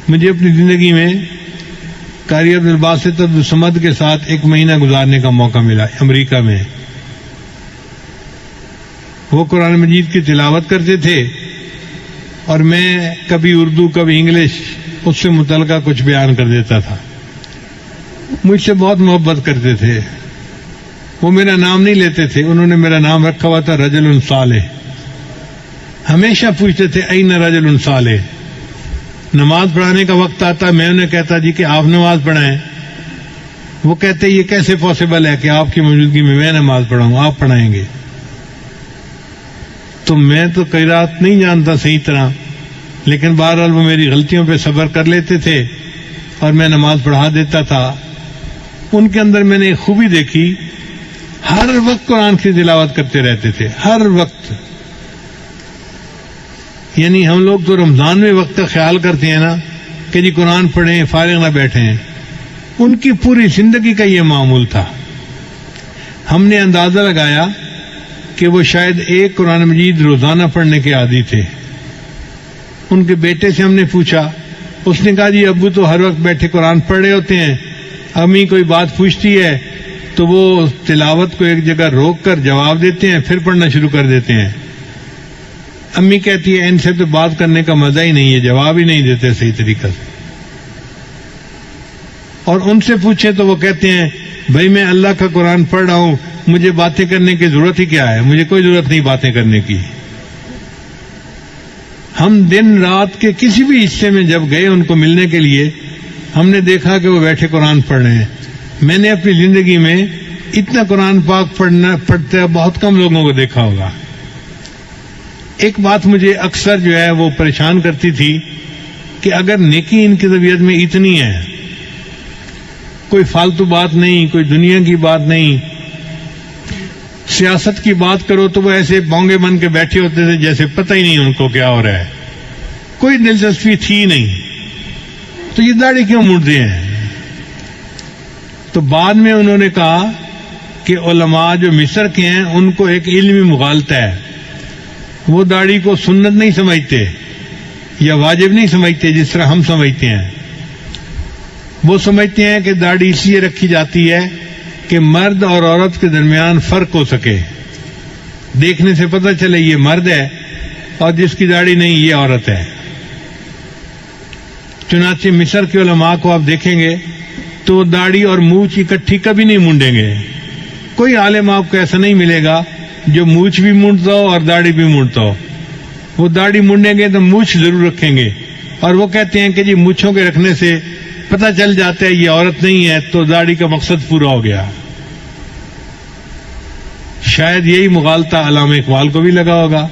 مجھے اپنی زندگی میں قاری عبدالباسط عبدالصمد کے ساتھ 1 مہینہ گزارنے کا موقع ملا امریکہ میں. وہ قرآن مجید کی تلاوت کرتے تھے اور میں کبھی اردو کبھی انگلش اس سے متعلقہ کچھ بیان کر دیتا تھا. مجھ سے بہت محبت کرتے تھے. وہ میرا نام نہیں لیتے تھے, انہوں نے میرا نام رکھا ہوا تھا رجل صالح. ہمیشہ پوچھتے تھے این رجل صالح. نماز پڑھانے کا وقت آتا میں انہیں کہتا جی کہ آپ نماز پڑھائیں. وہ کہتے یہ کیسے پاسبل ہے کہ آپ کی موجودگی میں نماز پڑھاؤں, آپ پڑھائیں گے. تو میں تو قرات نہیں جانتا صحیح طرح, لیکن بہرحال وہ میری غلطیوں پہ صبر کر لیتے تھے اور میں نماز پڑھا دیتا تھا. ان کے اندر میں نے ایک خوبی دیکھی, ہر وقت قرآن کی تلاوت کرتے رہتے تھے, ہر وقت. یعنی ہم لوگ تو رمضان میں وقت کا خیال کرتے ہیں نا کہ جی قرآن پڑھیں فارغ نہ بیٹھیں. ان کی پوری زندگی کا یہ معمول تھا. ہم نے اندازہ لگایا کہ وہ شاید ایک قرآن مجید روزانہ پڑھنے کے عادی تھے. ان کے بیٹے سے ہم نے پوچھا, اس نے کہا جی ابو تو ہر وقت بیٹھے قرآن پڑھ رہے ہوتے ہیں, امی کوئی بات پوچھتی ہے تو وہ تلاوت کو ایک جگہ روک کر جواب دیتے ہیں, پھر پڑھنا شروع کر دیتے ہیں. امی کہتی ہے ان سے تو بات کرنے کا مزہ ہی نہیں ہے, جواب ہی نہیں دیتے صحیح طریقہ سے. اور ان سے پوچھیں تو وہ کہتے ہیں بھائی میں اللہ کا قرآن پڑھ رہا ہوں, مجھے باتیں کرنے کی ضرورت ہی کیا ہے, مجھے کوئی ضرورت نہیں باتیں کرنے کی. ہم دن رات کے کسی بھی حصے میں جب گئے ان کو ملنے کے لیے, ہم نے دیکھا کہ وہ بیٹھے قرآن پڑھ رہے ہیں. میں نے اپنی زندگی میں اتنا قرآن پاک پڑھتے بہت کم لوگوں کو دیکھا ہوگا. ایک بات مجھے اکثر جو ہے وہ پریشان کرتی تھی کہ اگر نیکی ان کی طبیعت میں اتنی ہے, کوئی فالتو بات نہیں, کوئی دنیا کی بات نہیں, سیاست کی بات کرو تو وہ ایسے بونگے بن کے بیٹھے ہوتے تھے جیسے پتہ ہی نہیں ان کو کیا ہو رہا ہے, کوئی دلچسپی تھی نہیں, تو یہ داڑھی کیوں مڑتے ہیں؟ تو بعد میں انہوں نے کہا کہ علماء جو مصر کے ہیں ان کو ایک علمی مغالطہ ہے, وہ داڑھی کو سنت نہیں سمجھتے یا واجب نہیں سمجھتے جس طرح ہم سمجھتے ہیں. وہ سمجھتے ہیں کہ داڑھی اس لیے رکھی جاتی ہے کہ مرد اور عورت کے درمیان فرق ہو سکے, دیکھنے سے پتہ چلے یہ مرد ہے اور جس کی داڑھی نہیں یہ عورت ہے. چنانچہ مصر کے علماء کو آپ دیکھیں گے تو داڑھی اور مونچھ اکٹھی کبھی نہیں مونڈیں گے. کوئی عالم آپ کو ایسا نہیں ملے گا جو مونچھ بھی مونڈتا ہو اور داڑھی بھی مونڈتا ہو. وہ داڑھی مونڈیں گے تو مونچھ ضرور رکھیں گے, اور وہ کہتے ہیں کہ جی مونچھوں کے رکھنے سے پتہ چل جاتا ہے یہ عورت نہیں ہے, تو داڑھی کا مقصد پورا ہو گیا. شاید یہی مغالطہ علامہ اقبال کو بھی لگا ہوگا,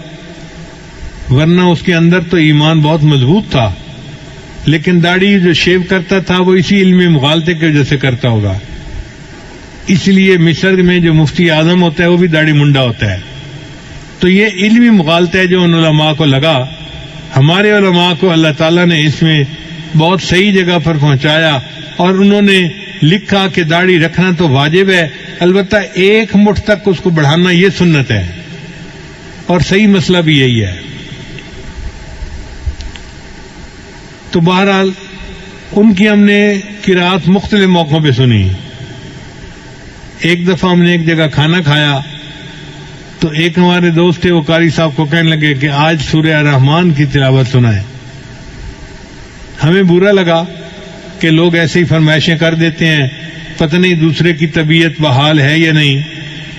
ورنہ اس کے اندر تو ایمان بہت مضبوط تھا, لیکن داڑھی جو شیو کرتا تھا وہ اسی علمی مغالطے کی وجہ سے کرتا ہوگا. اس لیے مصر میں جو مفتی اعظم ہوتا ہے وہ بھی داڑھی منڈا ہوتا ہے. تو یہ علمی مغالطہ ہے جو ان علماء کو لگا. ہمارے علماء کو اللہ تعالیٰ نے اس میں بہت صحیح جگہ پر پہنچایا, اور انہوں نے لکھا کہ داڑھی رکھنا تو واجب ہے, البتہ 1 مٹھ تک اس کو بڑھانا یہ سنت ہے, اور صحیح مسئلہ بھی یہی ہے. تو بہرحال ان کی ہم نے قرات مختلف موقعوں پہ سنی. ایک دفعہ ہم نے ایک جگہ کھانا کھایا تو ایک ہمارے دوست تھے, وہ قاری صاحب کو کہنے لگے کہ آج سورہ الرحمن کی تلاوت سنائیں. ہمیں برا لگا کہ لوگ ایسے ہی فرمائشیں کر دیتے ہیں, پتہ نہیں دوسرے کی طبیعت بحال ہے یا نہیں,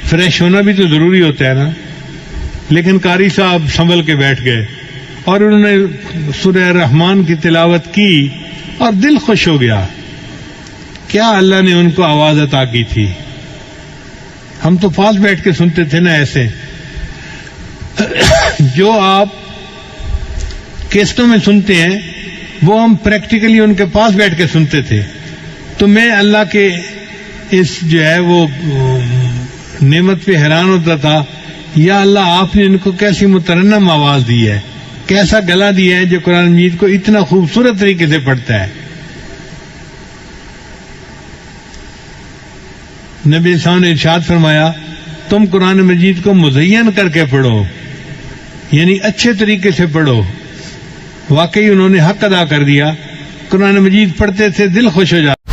فریش ہونا بھی تو ضروری ہوتا ہے نا. لیکن قاری صاحب سنبھل کے بیٹھ گئے اور انہوں نے سورہ الرحمن کی تلاوت کی اور دل خوش ہو گیا. کیا اللہ نے ان کو آواز عطا کی تھی. ہم تو پاس بیٹھ کے سنتے تھے نا ایسے. جو آپ کیسٹوں میں سنتے ہیں وہ ہم پریکٹیکلی ان کے پاس بیٹھ کے سنتے تھے. تو میں اللہ کے اس جو ہے وہ نعمت پہ حیران ہوتا تھا, یا اللہ آپ نے ان کو کیسی مترنم آواز دی ہے, کیسا گلا دیا ہے جو قرآن مجید کو اتنا خوبصورت طریقے سے پڑھتا ہے. نبی صلی اللہ علیہ وسلم نے ارشاد فرمایا تم قرآن مجید کو مزین کر کے پڑھو, یعنی اچھے طریقے سے پڑھو. واقعی انہوں نے حق ادا کر دیا. قرآن مجید پڑھتے تھے دل خوش ہو جاتا